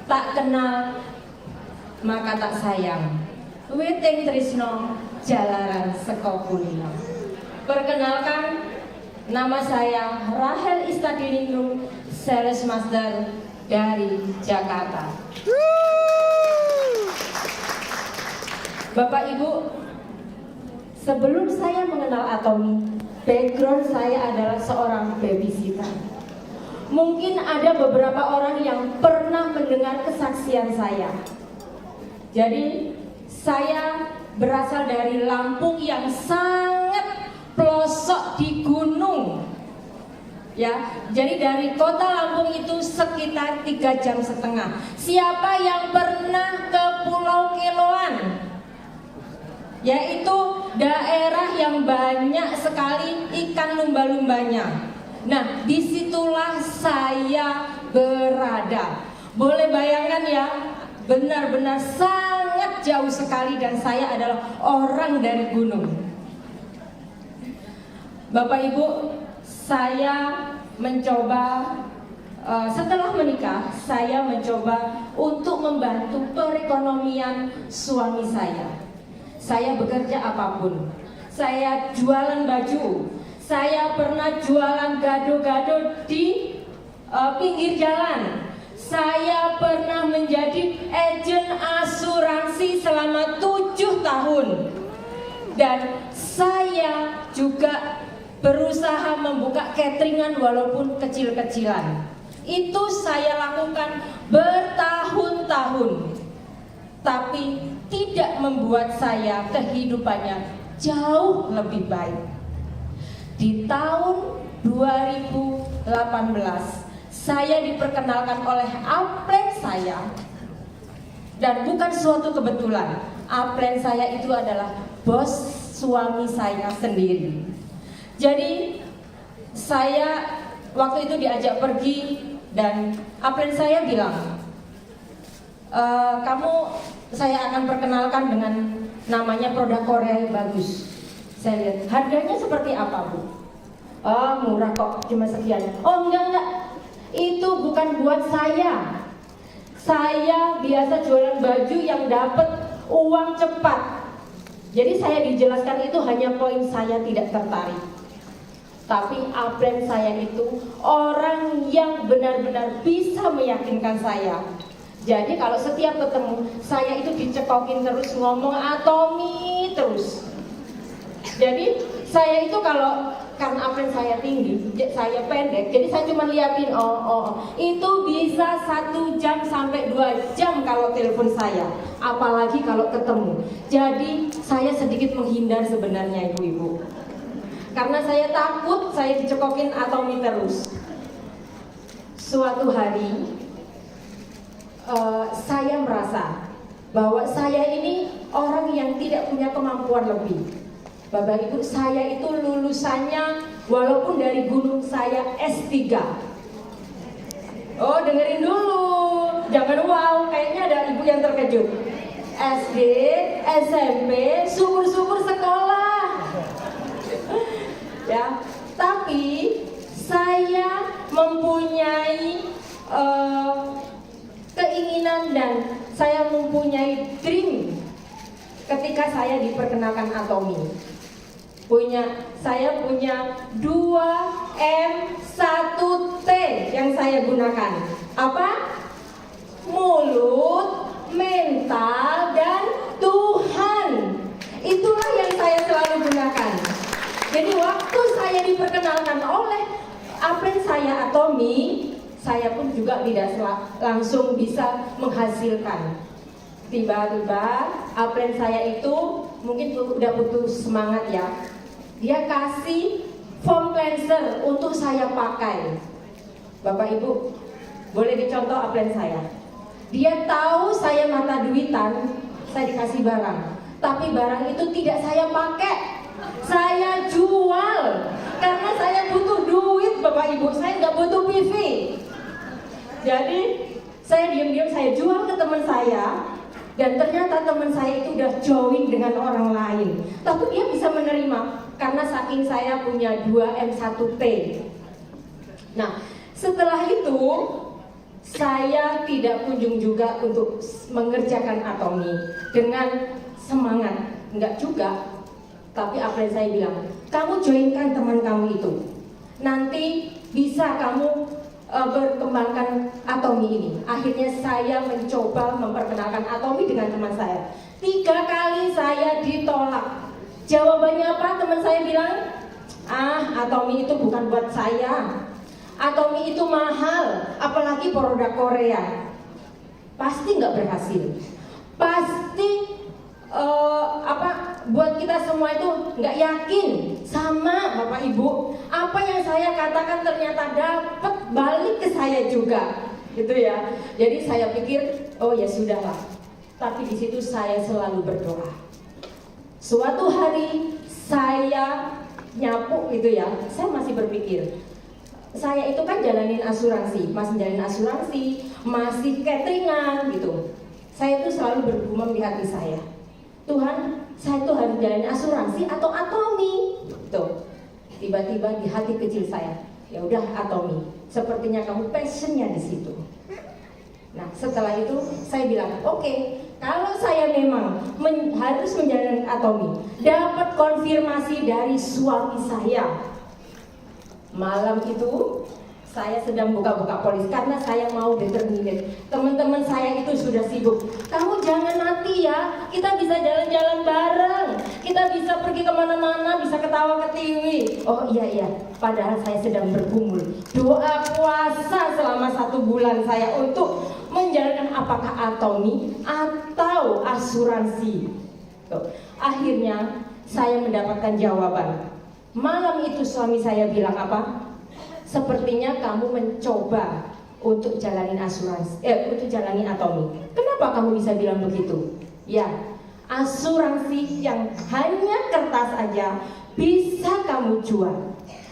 Tak kenal maka tak sayang, witing trisno jalaran seko kulino. Perkenalkan, nama saya Rahel Istadiningrum, Sales Master dari Jakarta. Bapak Ibu, sebelum saya mengenal Atomi, background saya adalah seorang babysitter. Mungkin ada beberapa orang yang pernah mendengar kesaksian saya. Jadi, saya berasal dari Lampung yang sangat pelosok di gunung. Ya, jadi dari kota Lampung itu sekitar 3,5 jam. Siapa yang pernah ke Pulau Keloan? Yaitu daerah yang banyak sekali ikan lumba-lumbanya. Nah, disitulah saya berada. Boleh bayangkan ya, benar-benar sangat jauh sekali dan saya adalah orang dari gunung. Bapak Ibu, saya mencoba setelah menikah, saya mencoba untuk membantu perekonomian suami saya. Saya bekerja apapun. Saya jualan baju. Saya pernah jualan gado-gado di pinggir jalan. Saya pernah menjadi agen asuransi selama 7 tahun. Dan saya juga berusaha membuka cateringan walaupun kecil-kecilan. Itu saya lakukan bertahun-tahun. Tapi tidak membuat saya kehidupannya jauh lebih baik. Di tahun 2018 saya diperkenalkan oleh upline saya, dan bukan suatu kebetulan. Upline saya itu adalah bos suami saya sendiri. Jadi saya waktu itu diajak pergi dan upline saya bilang, saya akan perkenalkan dengan namanya produk Korea yang bagus. Saya lihat harganya seperti apa, Bu? Oh, murah kok, cuma sekian. Oh, enggak. Itu bukan buat saya. Saya biasa jualan baju yang dapat uang cepat. Jadi saya dijelaskan itu hanya poin saya tidak tertarik. Tapi upline saya itu orang yang benar-benar bisa meyakinkan saya. Jadi kalau setiap ketemu, saya itu dicekokin terus, ngomong Atomi terus. Jadi saya itu karena upline saya tinggi, saya pendek, jadi saya cuma liatin, itu bisa 1 jam sampai 2 jam kalau telepon saya, apalagi kalau ketemu. Jadi saya sedikit menghindar sebenarnya ibu-ibu, karena saya takut saya dicekokin Atomi terus. Suatu hari saya merasa bahwa saya ini orang yang tidak punya kemampuan lebih. Bapak Ibu, saya itu lulusannya walaupun dari gunung saya S3. Oh, dengerin dulu, jangan wow, kayaknya ada ibu yang terkejut. SD, SMP, syukur-syukur sekolah. Ya, tapi saya mempunyai keinginan dan saya mempunyai dream ketika saya diperkenalkan Atomi. Saya punya 2M1T yang saya gunakan. Apa? Mulut, mental, dan Tuhan. Itulah yang saya selalu gunakan. Jadi waktu saya diperkenalkan oleh upline saya Atomi, saya pun juga tidak langsung bisa menghasilkan. Tiba-tiba upline saya itu mungkin udah putus semangat ya. Dia kasih foam cleanser untuk saya pakai. Bapak Ibu, boleh dicontoh upline saya. Dia tahu saya mata duitan, saya dikasih barang. Tapi barang itu tidak saya pakai, saya jual. Karena saya butuh duit Bapak Ibu, saya nggak butuh PV. Jadi saya diam-diam saya jual ke teman saya. Dan ternyata teman saya itu udah join dengan orang lain. Tapi dia bisa menerima karena saking saya punya 2M1T. Nah, setelah itu saya tidak kunjung juga untuk mengerjakan atomi dengan semangat, enggak juga. Tapi apa yang saya bilang, kamu joinkan teman kamu itu, nanti bisa kamu berkembangkan atomi ini. Akhirnya saya mencoba memperkenalkan atomi dengan teman saya. 3 kali saya ditolak. Jawabannya apa? Teman saya bilang, atomi itu bukan buat saya. Atomi itu mahal, apalagi produk Korea. Pasti nggak berhasil. Pasti buat kita semua itu nggak yakin. Sama Bapak Ibu, apa yang saya katakan ternyata dapat balik ke saya juga, gitu ya. Jadi saya pikir, oh ya sudahlah. Tapi di situ saya selalu berdoa. Suatu hari saya nyapu gitu ya, saya masih berpikir, saya itu kan jalanin asuransi, masih jalanin asuransi, masih cateringan gitu. Saya itu selalu bergumam di hati saya, Tuhan, saya tuh harus jalanin asuransi atau atomi? Tuh, tiba-tiba di hati kecil saya, ya udah atomi. Sepertinya kamu passionnya di situ. Nah, setelah itu saya bilang, oke, kalau saya memang harus menjalankan atomi, dapat konfirmasi dari suami saya. Malam itu saya sedang buka-buka polis karena saya mau determinate. Teman-teman saya itu sudah sibuk. Kamu jangan mati ya, kita bisa jalan-jalan bareng, kita bisa pergi kemana-mana, bisa ketawa ketiwi. Oh iya, padahal saya sedang bergumul doa puasa selama 1 bulan saya untuk menjalankan apakah atomi atau asuransi. Akhirnya saya mendapatkan jawaban. Malam itu suami saya bilang apa? Sepertinya kamu mencoba untuk jalanin untuk jalani atomi. Kenapa kamu bisa bilang begitu? Ya, asuransi yang hanya kertas aja bisa kamu jual.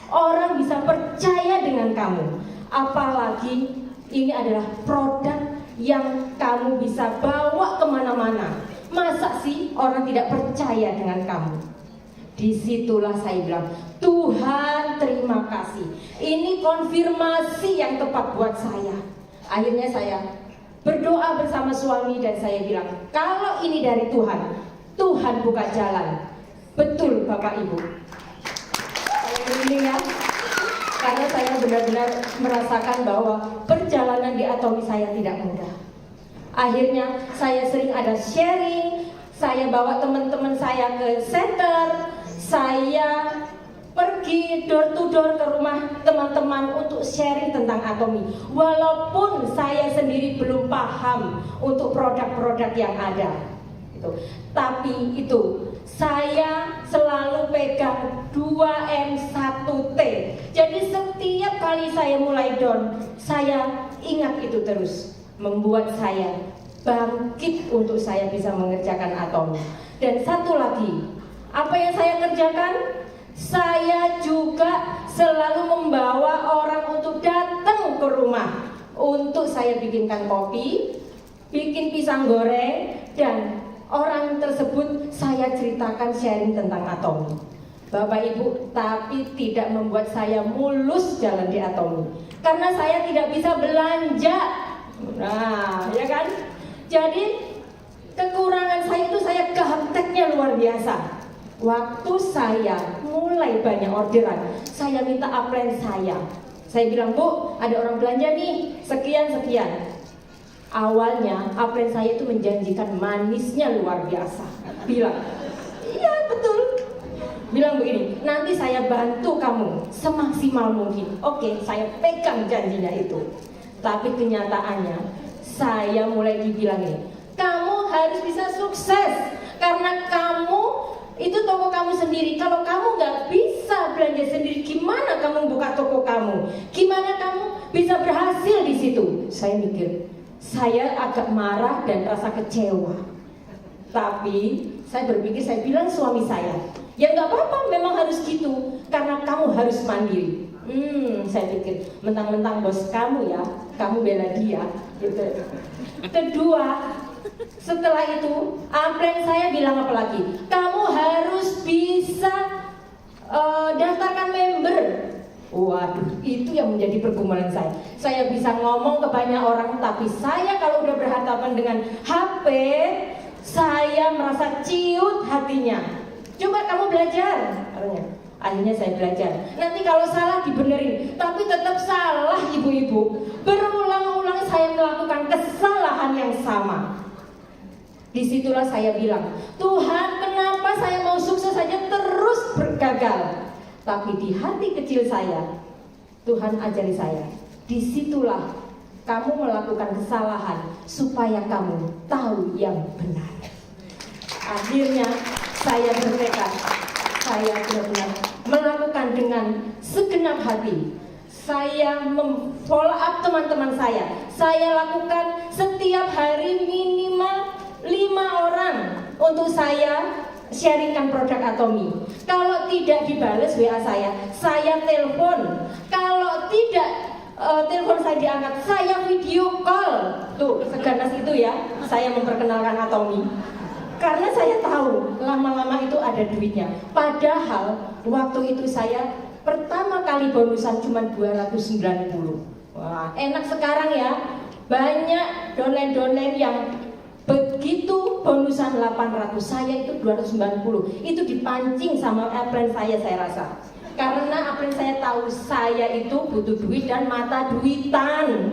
Orang bisa percaya dengan kamu. Apalagi ini adalah produk yang kamu bisa bawa kemana-mana. Masa sih orang tidak percaya dengan kamu? Disitulah saya bilang, Tuhan terima kasih, ini konfirmasi yang tepat buat saya. Akhirnya saya berdoa bersama suami dan saya bilang, kalau ini dari Tuhan, Tuhan buka jalan. Betul Bapak Ibu. Saya merinding ya, karena saya benar-benar merasakan bahwa perjalanan di atomi saya tidak mudah. Akhirnya saya sering ada sharing, saya bawa teman-teman saya ke center, saya pergi door to door ke rumah teman-teman untuk sharing tentang atomi. Walaupun saya sendiri belum paham untuk produk-produk yang ada, tapi itu saya selalu pegang 2M1T. Jadi setiap kali saya mulai down, saya ingat itu terus, membuat saya bangkit untuk saya bisa mengerjakan atomi. Dan satu lagi, apa yang saya kerjakan? Saya juga selalu membawa orang untuk datang ke rumah untuk saya bikinkan kopi, bikin pisang goreng, dan orang tersebut saya ceritakan sharing tentang atomi. Bapak Ibu, tapi tidak membuat saya mulus jalan di atomi, karena saya tidak bisa belanja. Nah, ya kan? Jadi kekurangan saya itu saya gapteknya luar biasa. Waktu saya mulai banyak orderan, saya minta upline saya. Saya bilang, Bu, ada orang belanja nih, sekian-sekian. Awalnya upline saya itu menjanjikan manisnya luar biasa. Bilang, iya betul. Bilang begini, nanti saya bantu kamu semaksimal mungkin. Oke, saya pegang janjinya itu. Tapi kenyataannya, saya mulai dibilang ini, kamu harus bisa sukses karena kamu itu toko kamu sendiri. Kalau kamu nggak bisa belanja sendiri, gimana kamu buka toko kamu? Gimana kamu bisa berhasil di situ? Saya mikir, saya agak marah dan rasa kecewa. Tapi saya berpikir, saya bilang suami saya, ya nggak apa-apa, memang harus gitu, karena kamu harus mandiri. Saya pikir, mentang-mentang bos kamu ya, kamu bela dia, gitu. Kedua, setelah itu, upline saya bilang apa lagi? Kamu harus bisa daftarkan member. Waduh, itu yang menjadi pergumulan saya. Saya bisa ngomong ke banyak orang, tapi saya kalau udah berhadapan dengan HP, saya merasa ciut hatinya. Coba kamu belajar, katanya. Akhirnya saya belajar. Nanti kalau salah dibenerin, tapi tetap salah ibu-ibu. Berulang-ulang saya melakukan kesalahan yang sama. Disitulah saya bilang, Tuhan, kenapa saya mau sukses saja terus bergagal? Tapi di hati kecil saya, Tuhan ajari saya, disitulah kamu melakukan kesalahan supaya kamu tahu yang benar. Akhirnya saya bertekad, saya benar-benar melakukan dengan segenap hati. Saya follow up teman-teman saya lakukan setiap hari minimal 5 orang untuk saya sharingkan produk Atomy. Kalau tidak dibales WA saya telepon. Kalau tidak telepon saya diangkat, saya video call. Tuh, seganas itu ya, saya memperkenalkan Atomy. Karena saya tahu lama-lama itu ada duitnya. Padahal waktu itu saya pertama kali bonusan cuma 290. Wah, enak sekarang ya. Banyak downline yang begitu bonusan 800, saya itu 290. Itu dipancing sama upline saya rasa. Karena upline saya tahu saya itu butuh duit dan mata duitan.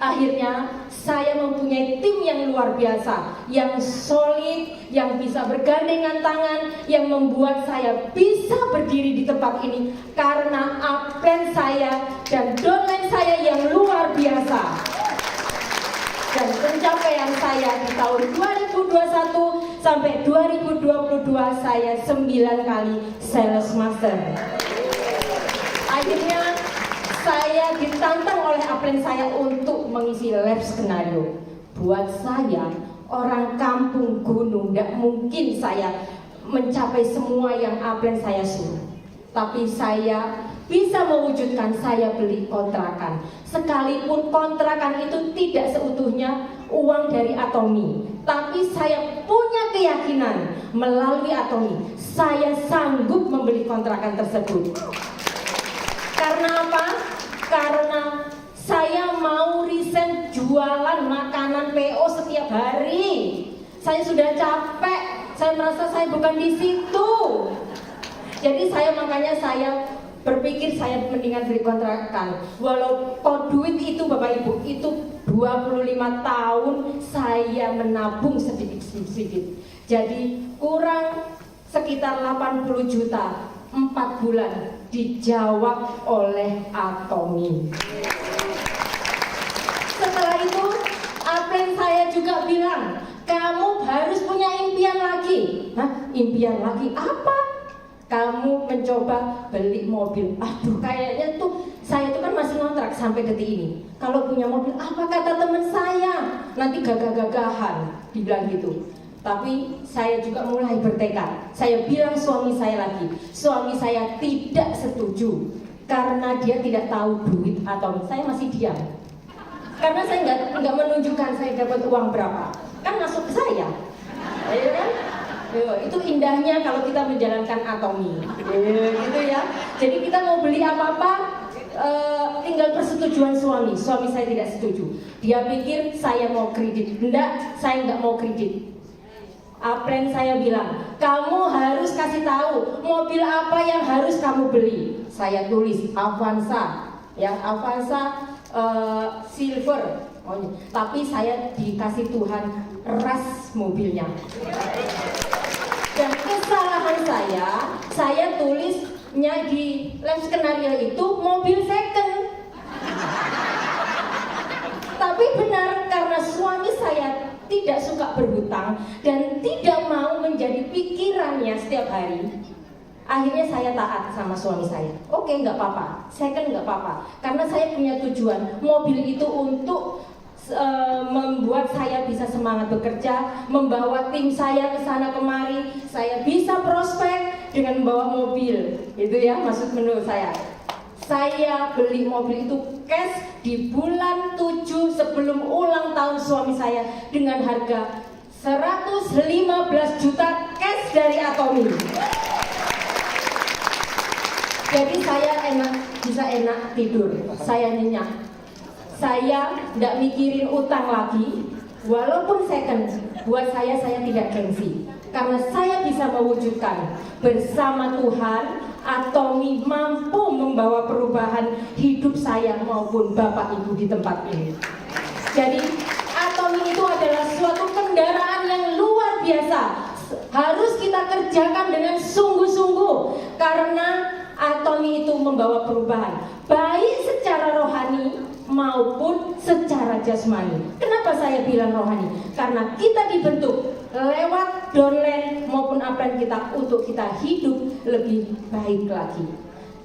Akhirnya saya mempunyai tim yang luar biasa, yang solid, yang bisa bergandengan tangan, yang membuat saya bisa berdiri di tempat ini karena upline saya dan downline saya yang luar biasa. Dan pencapaian saya di tahun 2021 sampai 2022 saya 9 kali sales master. Akhirnya saya ditantang oleh upline saya untuk mengisi lab skenario. Buat saya, orang kampung gunung, tidak mungkin saya mencapai semua yang upline saya suruh. Tapi saya bisa mewujudkan, saya beli kontrakan. Sekalipun kontrakan itu tidak seutuhnya uang dari Atomy, tapi saya punya keyakinan melalui Atomy, saya sanggup membeli kontrakan tersebut. Karena apa? Karena saya mau resign jualan makanan PO setiap hari. Saya sudah capek, saya merasa saya bukan di situ. Jadi makanya saya berpikir saya mendingan beli kontrakan. Walau duit itu Bapak Ibu, itu 25 tahun saya menabung sedikit-sedikit. Jadi kurang sekitar 80 juta, 4 bulan dijawab oleh Atomy. Setelah itu upline saya juga bilang, kamu harus punya impian lagi. Hah? Impian lagi apa? Kamu mencoba beli mobil. Aduh, kayaknya tuh saya itu kan masih ngontrak sampai detik ini. Kalau punya mobil, apa kata teman saya? Nanti gagah-gagahan, dibilang gitu. Tapi saya juga mulai bertekad. Saya bilang suami saya lagi, suami saya tidak setuju karena dia tidak tahu duit atau saya masih diam. Karena saya nggak menunjukkan saya dapat uang berapa, kan masuk ke saya, ya kan? Itu indahnya kalau kita menjalankan Atomy, gitu ya. Jadi kita mau beli apa-apa, tinggal persetujuan suami. Suami saya tidak setuju. Dia pikir saya mau kredit. Enggak, saya nggak mau kredit. Upline saya bilang, kamu harus kasih tahu mobil apa yang harus kamu beli. Saya tulis Avanza, ya Avanza silver. Tapi saya dikasih Tuhan ras mobilnya. Dan kesalahan saya tulisnya di lab skenario itu mobil second. Tapi benar, karena suami saya tidak suka berhutang dan tidak mau menjadi pikirannya setiap hari, akhirnya saya taat sama suami saya. Oke, nggak apa-apa, second nggak apa-apa, karena saya punya tujuan mobil itu untuk membuat saya bisa semangat bekerja, membawa tim saya ke sana kemari, saya bisa prospek dengan membawa mobil, itu ya maksud menurut saya. Saya beli mobil itu cash di bulan 7 sebelum ulang tahun suami saya dengan harga 115 juta cash dari Atomy. Jadi saya bisa enak tidur, saya nyenyak. Saya tidak mikirin utang lagi, walaupun second, buat saya tidak gengsi. Karena saya bisa mewujudkan bersama Tuhan, Atomi mampu membawa perubahan hidup saya maupun Bapak Ibu di tempat ini. Jadi Atomi itu adalah suatu kendaraan yang luar biasa. Harus kita kerjakan dengan sungguh-sungguh karena Atomi itu membawa perubahan baik secara rohani maupun secara jasmani. Kenapa saya bilang rohani? Karena kita dibentuk lewat downline maupun apa yang kita untuk kita hidup lebih baik lagi.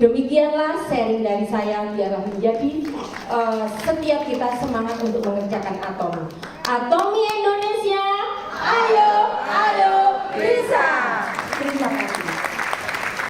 Demikianlah sharing dari saya, biarlah menjadi setiap kita semangat untuk mengerjakan Atomi. Atomi